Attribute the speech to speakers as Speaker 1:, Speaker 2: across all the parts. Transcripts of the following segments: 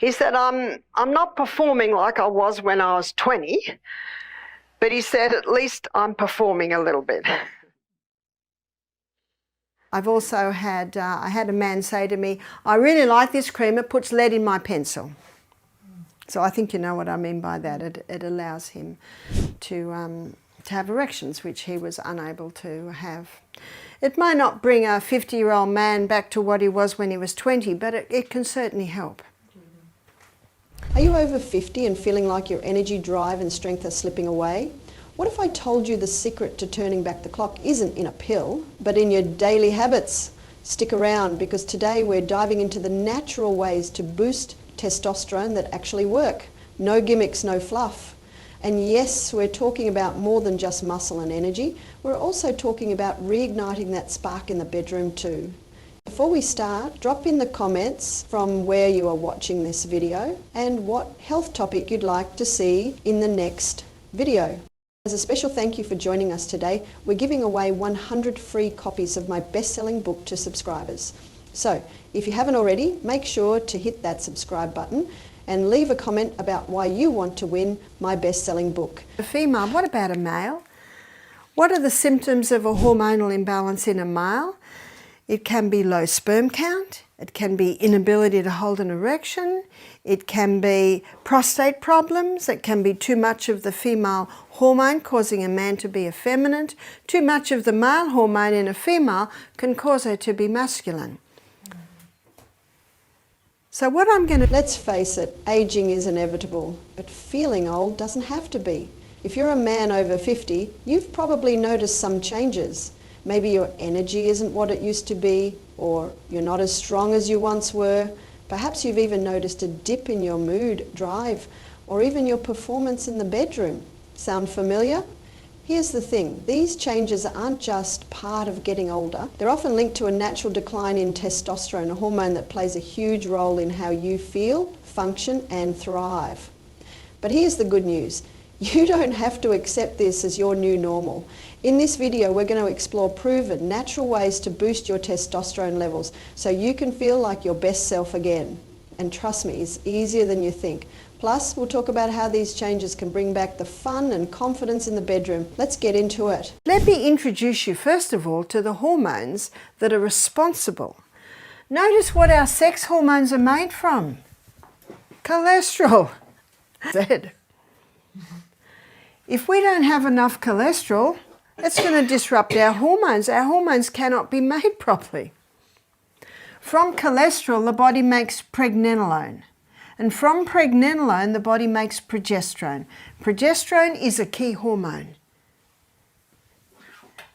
Speaker 1: He said, I'm not performing like I was when I was 20, but he said, at least I'm performing a little bit. I've also had, I had a man say to me, I really like this cream, it puts lead in my pencil. So I think you know what I mean by that. It allows him to have erections, which he was unable to have. It may not bring a 50-year-old man back to what he was when he was 20, but it can certainly help.
Speaker 2: Are you over 50 and feeling like your energy, drive and strength are slipping away? What if I told you the secret to turning back the clock isn't in a pill, but in your daily habits? Stick around, because today we're diving into the natural ways to boost testosterone that actually work. No gimmicks, no fluff. And yes, we're talking about more than just muscle and energy. We're also talking about reigniting that spark in the bedroom too. Before we start, drop in the comments from where you are watching this video and what health topic you'd like to see in the next video. As a special thank you for joining us today, we're giving away 100 free copies of my best-selling book to subscribers. So, if you haven't already, make sure to hit that subscribe button and leave a comment about why you want to win my best-selling book.
Speaker 1: A female, what about a male? What are the symptoms of a hormonal imbalance in a male? It can be low sperm count, it can be inability to hold an erection, it can be prostate problems, it can be too much of the female hormone causing a man to be effeminate, too much of the male hormone in a female can cause her to be masculine. So what I'm going to...
Speaker 2: Let's face it, aging is inevitable, but feeling old doesn't have to be. If you're a man over 50, you've probably noticed some changes. Maybe your energy isn't what it used to be, or you're not as strong as you once were. Perhaps you've even noticed a dip in your mood, drive, or even your performance in the bedroom. Sound familiar? Here's the thing, these changes aren't just part of getting older. They're often linked to a natural decline in testosterone, a hormone that plays a huge role in how you feel, function, and thrive. But here's the good news. You don't have to accept this as your new normal. In this video, we're going to explore proven, natural ways to boost your testosterone levels so you can feel like your best self again. And trust me, it's easier than you think. Plus, we'll talk about how these changes can bring back the fun and confidence in the bedroom. Let's get into it.
Speaker 1: Let me introduce you first of all to the hormones that are responsible. Notice what our sex hormones are made from. Cholesterol. If we don't have enough cholesterol, it's going to disrupt our hormones. Our hormones cannot be made properly. From cholesterol, the body makes pregnenolone. And from pregnenolone, the body makes progesterone. Progesterone is a key hormone.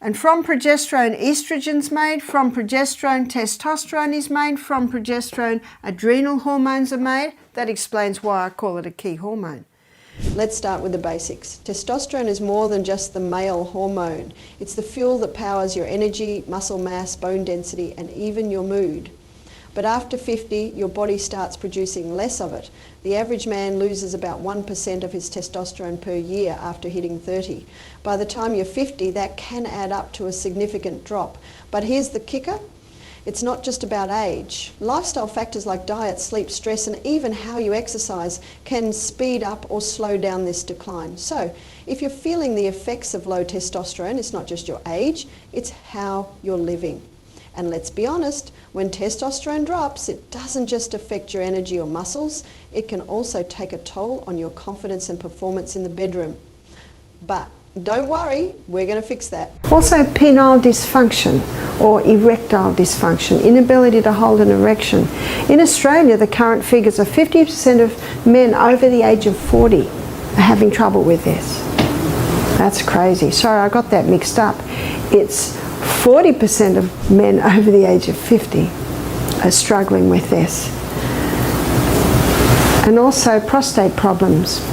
Speaker 1: And from progesterone, estrogen's made. From progesterone, testosterone is made. From progesterone, adrenal hormones are made. That explains why I call it a key hormone.
Speaker 2: Let's start with the basics. Testosterone is more than just the male hormone. It's the fuel that powers your energy, muscle mass, bone density, and even your mood. But after 50, your body starts producing less of it. The average man loses about 1% of his testosterone per year after hitting 30. By the time you're 50, that can add up to a significant drop. But here's the kicker. It's not just about age. Lifestyle factors like diet, sleep, stress, and even how you exercise can speed up or slow down this decline. So, if you're feeling the effects of low testosterone, it's not just your age, it's how you're living. And let's be honest, when testosterone drops, it doesn't just affect your energy or muscles, it can also take a toll on your confidence and performance in the bedroom. But don't worry, we're going to fix that.
Speaker 1: Also penile dysfunction or erectile dysfunction, inability to hold an erection. In Australia, the current figures are 50% of men over the age of 40 are having trouble with this. That's crazy. Sorry, I got that mixed up. It's 40% of men over the age of 50 are struggling with this. And also prostate problems.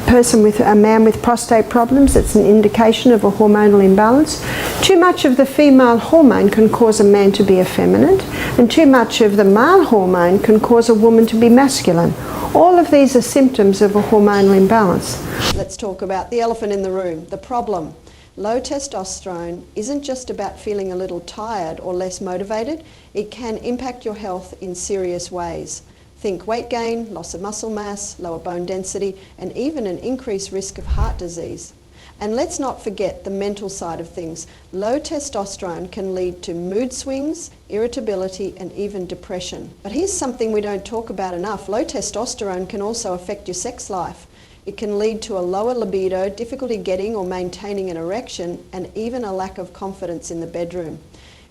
Speaker 1: A man with prostate problems, it's an indication of a hormonal imbalance. Too much of the female hormone can cause a man to be effeminate, and too much of the male hormone can cause a woman to be masculine. All of these are symptoms of a hormonal imbalance.
Speaker 2: Let's talk about the elephant in the room, the problem. Low testosterone isn't just about feeling a little tired or less motivated. It can impact your health in serious ways. Think weight gain, loss of muscle mass, lower bone density, and even an increased risk of heart disease. And let's not forget the mental side of things. Low testosterone can lead to mood swings, irritability, and even depression. But here's something we don't talk about enough. Low testosterone can also affect your sex life. It can lead to a lower libido, difficulty getting or maintaining an erection, and even a lack of confidence in the bedroom.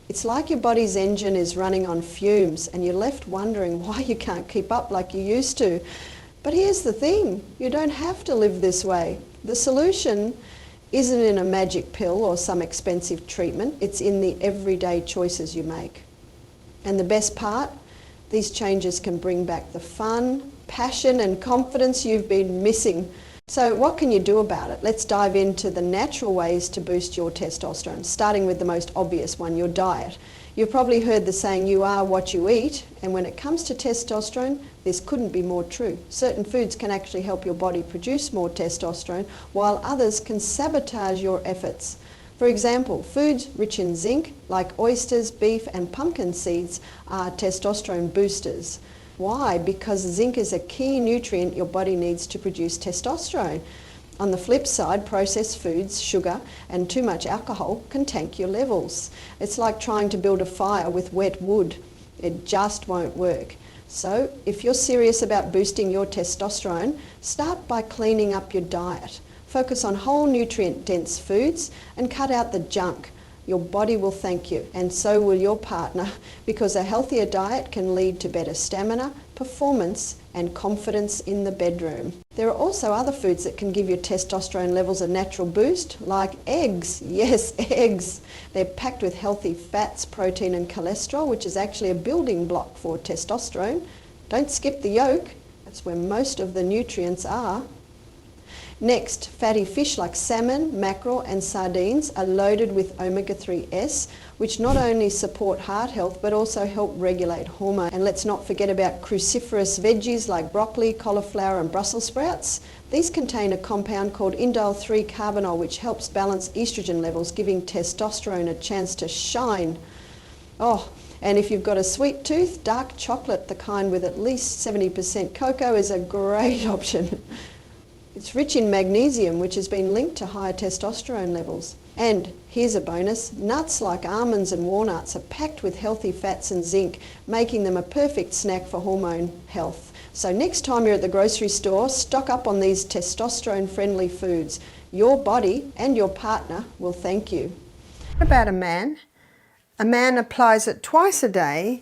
Speaker 2: It's like your body's engine is running on fumes and you're left wondering why you can't keep up like you used to. But here's the thing, you don't have to live this way. The solution isn't in a magic pill or some expensive treatment, it's in the everyday choices you make. And the best part, these changes can bring back the fun, passion and confidence you've been missing. So what can you do about it? Let's dive into the natural ways to boost your testosterone, starting with the most obvious one, your diet. You've probably heard the saying, you are what you eat, and when it comes to testosterone, this couldn't be more true. Certain foods can actually help your body produce more testosterone, while others can sabotage your efforts. For example, foods rich in zinc, like oysters, beef, and pumpkin seeds, are testosterone boosters. Why? Because zinc is a key nutrient your body needs to produce testosterone. On the flip side, processed foods, sugar, and too much alcohol can tank your levels. It's like trying to build a fire with wet wood. It just won't work. So, if you're serious about boosting your testosterone, start by cleaning up your diet. Focus on whole nutrient-dense foods and cut out the junk. Your body will thank you, and so will your partner, because a healthier diet can lead to better stamina, performance, and confidence in the bedroom. There are also other foods that can give your testosterone levels a natural boost, like eggs. Yes, eggs. They're packed with healthy fats, protein, and cholesterol, which is actually a building block for testosterone. Don't skip the yolk. That's where most of the nutrients are. Next, fatty fish like salmon, mackerel and sardines are loaded with omega-3s, which not only support heart health but also help regulate hormones. And let's not forget about cruciferous veggies like broccoli, cauliflower and Brussels sprouts. These contain a compound called indole-3 carbinol, which helps balance estrogen levels, giving testosterone a chance to shine. Oh, and if you've got a sweet tooth, dark chocolate, the kind with at least 70% cocoa, is a great option. It's rich in magnesium, which has been linked to higher testosterone levels. And here's a bonus, nuts like almonds and walnuts are packed with healthy fats and zinc, making them a perfect snack for hormone health. So next time you're at the grocery store, stock up on these testosterone-friendly foods. Your body and your partner will thank you.
Speaker 1: What about a man? A man applies it twice a day,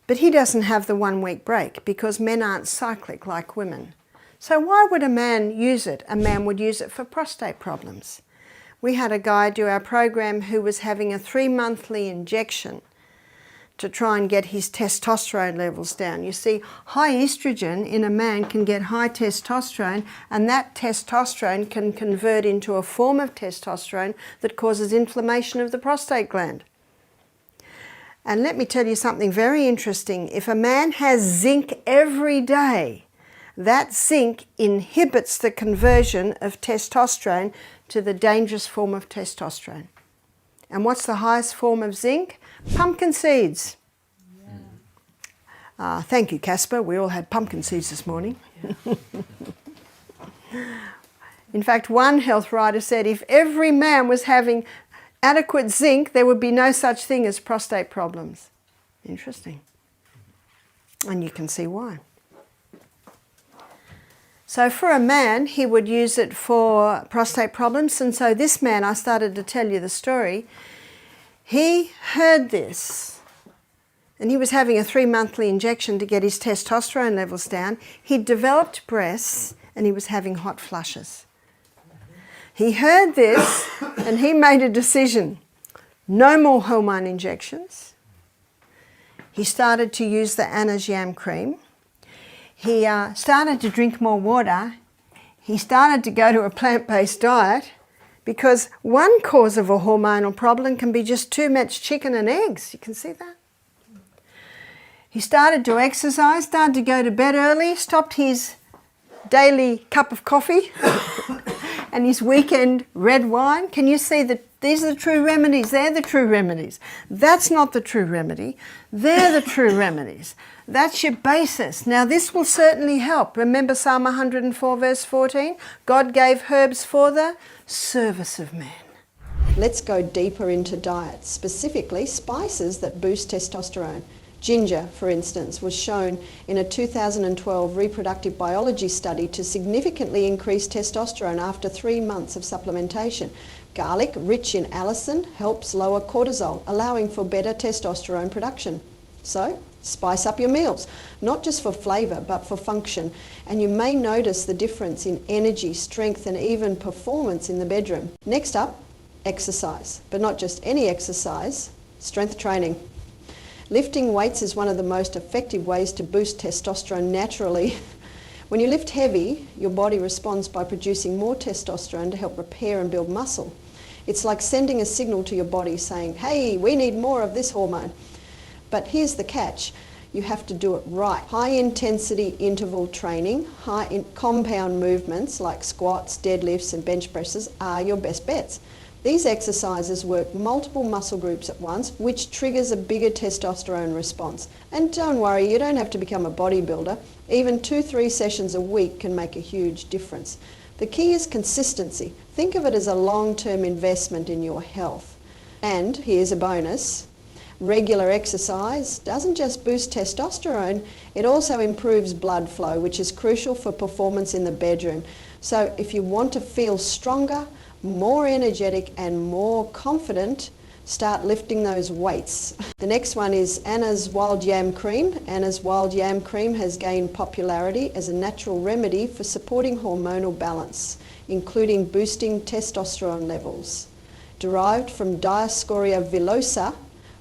Speaker 1: but he doesn't have the 1 week break because men aren't cyclic like women. So why would a man use it? A man would use it for prostate problems. We had a guy do our program who was having a 3-monthly injection to try and get his testosterone levels down. You see, high estrogen in a man can get high testosterone, and that testosterone can convert into a form of testosterone that causes inflammation of the prostate gland. And let me tell you something very interesting. If a man has zinc every day, that zinc inhibits the conversion of testosterone to the dangerous form of testosterone. And what's the highest form of zinc? Pumpkin seeds. Yeah. Thank you, Castor. We all had pumpkin seeds this morning. Yeah. In fact, one health writer said if every man was having adequate zinc, there would be no such thing as prostate problems. Interesting. And you can see why. So for a man, he would use it for prostate problems. And so this man, I started to tell you the story, he heard this and he was having a 3-monthly injection to get his testosterone levels down. He developed breasts and he was having hot flushes. He heard this and he made a decision. No more hormone injections. He started to use the Anna-Jam cream. He started to drink more water. He started to go to a plant-based diet because one cause of a hormonal problem can be just too much chicken and eggs. You can see that? He started to exercise, started to go to bed early, stopped his daily cup of coffee and his weekend red wine. Can you see the These are the true remedies. They're the true remedies. That's not the true remedy. They're the true remedies. That's your basis. Now this will certainly help. Remember Psalm 104 verse 14? God gave herbs for the service of man.
Speaker 2: Let's go deeper into diet, specifically spices that boost testosterone. Ginger, for instance, was shown in a 2012 reproductive biology study to significantly increase testosterone after 3 months of supplementation. Garlic, rich in allicin, helps lower cortisol, allowing for better testosterone production. So, spice up your meals, not just for flavour, but for function. And you may notice the difference in energy, strength, and even performance in the bedroom. Next up, exercise. But not just any exercise, strength training. Lifting weights is one of the most effective ways to boost testosterone naturally. When you lift heavy, your body responds by producing more testosterone to help repair and build muscle. It's like sending a signal to your body saying, hey, we need more of this hormone. But here's the catch. You have to do it right. High intensity interval training, compound movements like squats, deadlifts and bench presses are your best bets. These exercises work multiple muscle groups at once, which triggers a bigger testosterone response. And don't worry, you don't have to become a bodybuilder. Even 2-3 sessions a week can make a huge difference. The key is consistency. Think of it as a long-term investment in your health. And here's a bonus. Regular exercise doesn't just boost testosterone, it also improves blood flow, which is crucial for performance in the bedroom. So if you want to feel stronger, more energetic and more confident, start lifting those weights. The next one is Anna's Wild Yam Cream. Anna's Wild Yam Cream has gained popularity as a natural remedy for supporting hormonal balance, including boosting testosterone levels. Derived from Dioscorea villosa,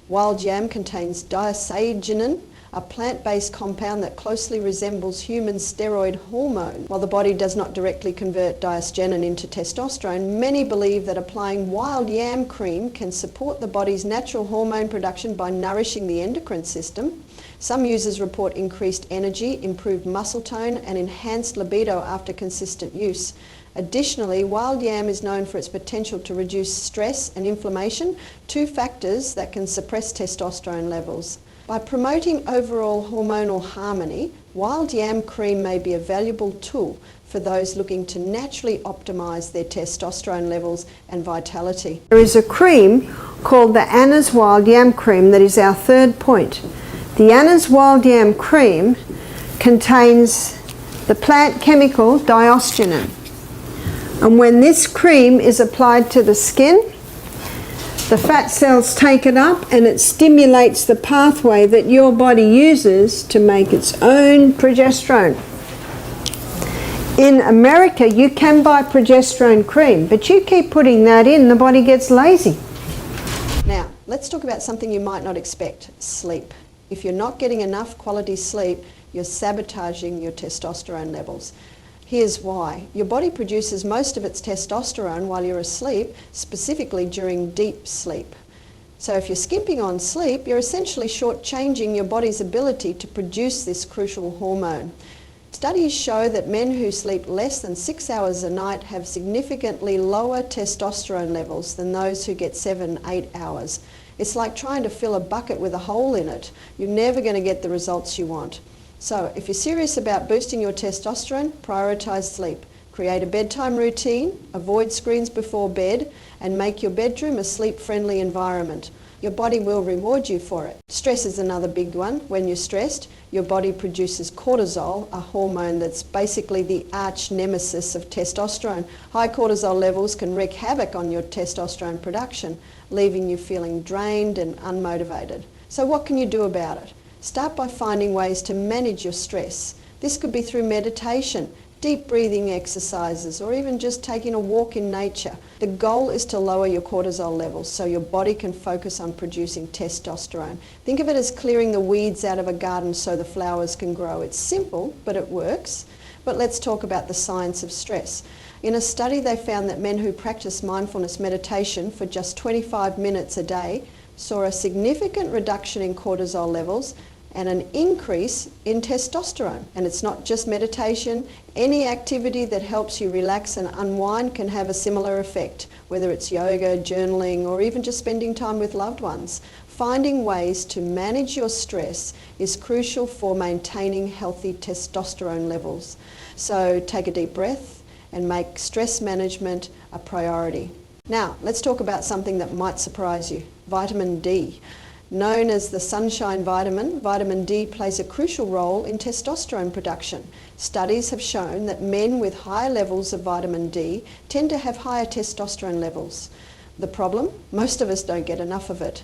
Speaker 2: wild yam contains diacetygenin, a plant-based compound that closely resembles human steroid hormone. While the body does not directly convert diacetygenin into testosterone, many believe that applying wild yam cream can support the body's natural hormone production by nourishing the endocrine system. Some users report increased energy, improved muscle tone, and enhanced libido after consistent use. Additionally, wild yam is known for its potential to reduce stress and inflammation, 2 factors that can suppress testosterone levels. By promoting overall hormonal harmony, wild yam cream may be a valuable tool for those looking to naturally optimise their testosterone levels and vitality.
Speaker 1: There is a cream called the Anna's Wild Yam Cream that is our third point. The Anna's Wild Yam Cream contains the plant chemical diosgenin. And when this cream is applied to the skin, the fat cells take it up and it stimulates the pathway that your body uses to make its own progesterone. In America, you can buy progesterone cream, but you keep putting that in, the body gets lazy.
Speaker 2: Now, let's talk about something you might not expect, sleep. If you're not getting enough quality sleep, you're sabotaging your testosterone levels. Here's why. Your body produces most of its testosterone while you're asleep, specifically during deep sleep. So if you're skimping on sleep, you're essentially shortchanging your body's ability to produce this crucial hormone. Studies show that men who sleep less than 6 hours a night have significantly lower testosterone levels than those who get 7-8 hours. It's like trying to fill a bucket with a hole in it. You're never going to get the results you want. So if you're serious about boosting your testosterone, prioritise sleep. Create a bedtime routine, avoid screens before bed, and make your bedroom a sleep-friendly environment. Your body will reward you for it. Stress is another big one. When you're stressed, your body produces cortisol, a hormone that's basically the arch nemesis of testosterone. High cortisol levels can wreak havoc on your testosterone production, leaving you feeling drained and unmotivated. So what can you do about it? Start by finding ways to manage your stress. This could be through meditation, deep breathing exercises, or even just taking a walk in nature. The goal is to lower your cortisol levels so your body can focus on producing testosterone. Think of it as clearing the weeds out of a garden so the flowers can grow. It's simple, but it works. But let's talk about the science of stress. In a study, they found that men who practice mindfulness meditation for just 25 minutes a day saw a significant reduction in cortisol levels and an increase in testosterone. And it's not just meditation. Any activity that helps you relax and unwind can have a similar effect, whether it's yoga, journaling, or even just spending time with loved ones. Finding ways to manage your stress is crucial for maintaining healthy testosterone levels. So take a deep breath and make stress management a priority. Now, let's talk about something that might surprise you: vitamin D. Known as the sunshine vitamin, vitamin D plays a crucial role in testosterone production. Studies have shown that men with higher levels of vitamin D tend to have higher testosterone levels. The problem? Most of us don't get enough of it.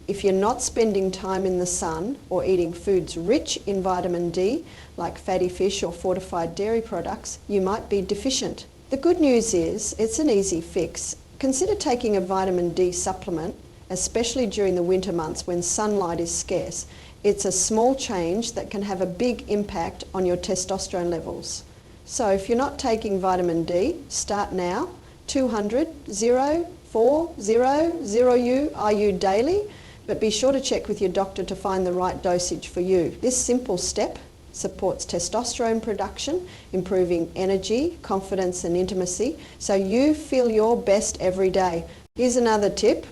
Speaker 2: If you're not spending time in the sun or eating foods rich in vitamin D, like fatty fish or fortified dairy products, you might be deficient. The good news is it's an easy fix. Consider taking a vitamin D supplement, especially during the winter months when sunlight is scarce. It's a small change that can have a big impact on your testosterone levels. So if you're not taking vitamin D, start now. 200 040 IU daily, but be sure to check with your doctor to find the right dosage for you. This simple step supports testosterone production, improving energy, confidence and intimacy, so you feel your best every day. Here's another tip.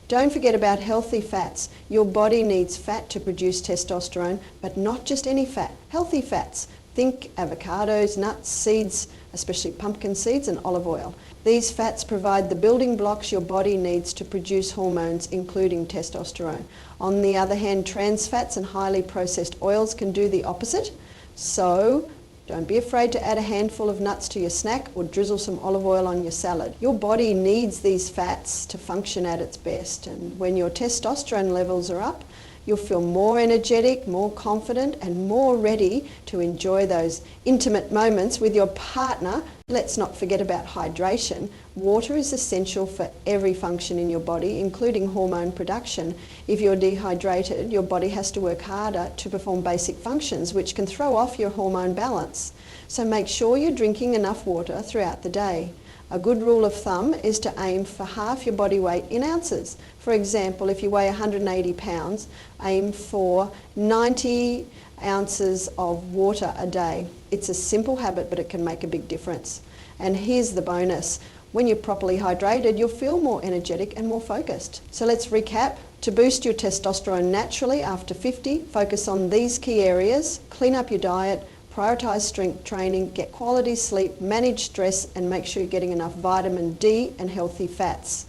Speaker 2: Don't forget about healthy fats. Your body needs fat to produce testosterone, but not just any fat, healthy fats. Think avocados, nuts, seeds, especially pumpkin seeds, and olive oil. These fats provide the building blocks your body needs to produce hormones, including testosterone. On the other hand, trans fats and highly processed oils can do the opposite. So don't be afraid to add a handful of nuts to your snack or drizzle some olive oil on your salad. Your body needs these fats to function at its best, and when your testosterone levels are up, you'll feel more energetic, more confident, and more ready to enjoy those intimate moments with your partner. Let's not forget about hydration. Water is essential for every function in your body, including hormone production. If you're dehydrated, your body has to work harder to perform basic functions, which can throw off your hormone balance. So make sure you're drinking enough water throughout the day. A good rule of thumb is to aim for half your body weight in ounces. For example, if you weigh 180 pounds, aim for 90 ounces of water a day. It's a simple habit, but it can make a big difference. And here's the bonus. When you're properly hydrated, you'll feel more energetic and more focused. So let's recap. To boost your testosterone naturally after 50, focus on these key areas: clean up your diet, prioritize strength training, get quality sleep, manage stress, and make sure you're getting enough vitamin D and healthy fats.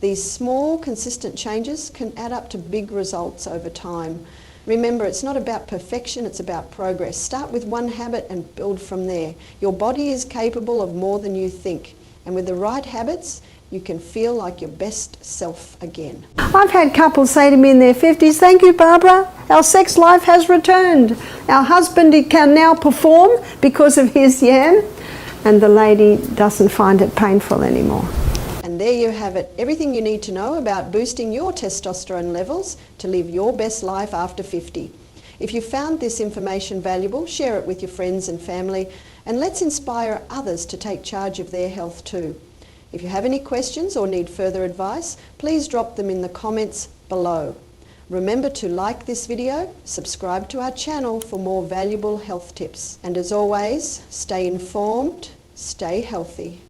Speaker 2: These small, consistent changes can add up to big results over time. Remember, it's not about perfection, it's about progress. Start with one habit and build from there. Your body is capable of more than you think, and with the right habits, you can feel like your best self again.
Speaker 1: I've had couples say to me in their 50s, "Thank you, Barbara, our sex life has returned. Our husband can now perform because of his yam," and the lady doesn't find it painful anymore.
Speaker 2: And there you have it, everything you need to know about boosting your testosterone levels to live your best life after 50. If you found this information valuable, share it with your friends and family, and let's inspire others to take charge of their health too. If you have any questions or need further advice, please drop them in the comments below. Remember to like this video, subscribe to our channel for more valuable health tips, and as always, stay informed, stay healthy.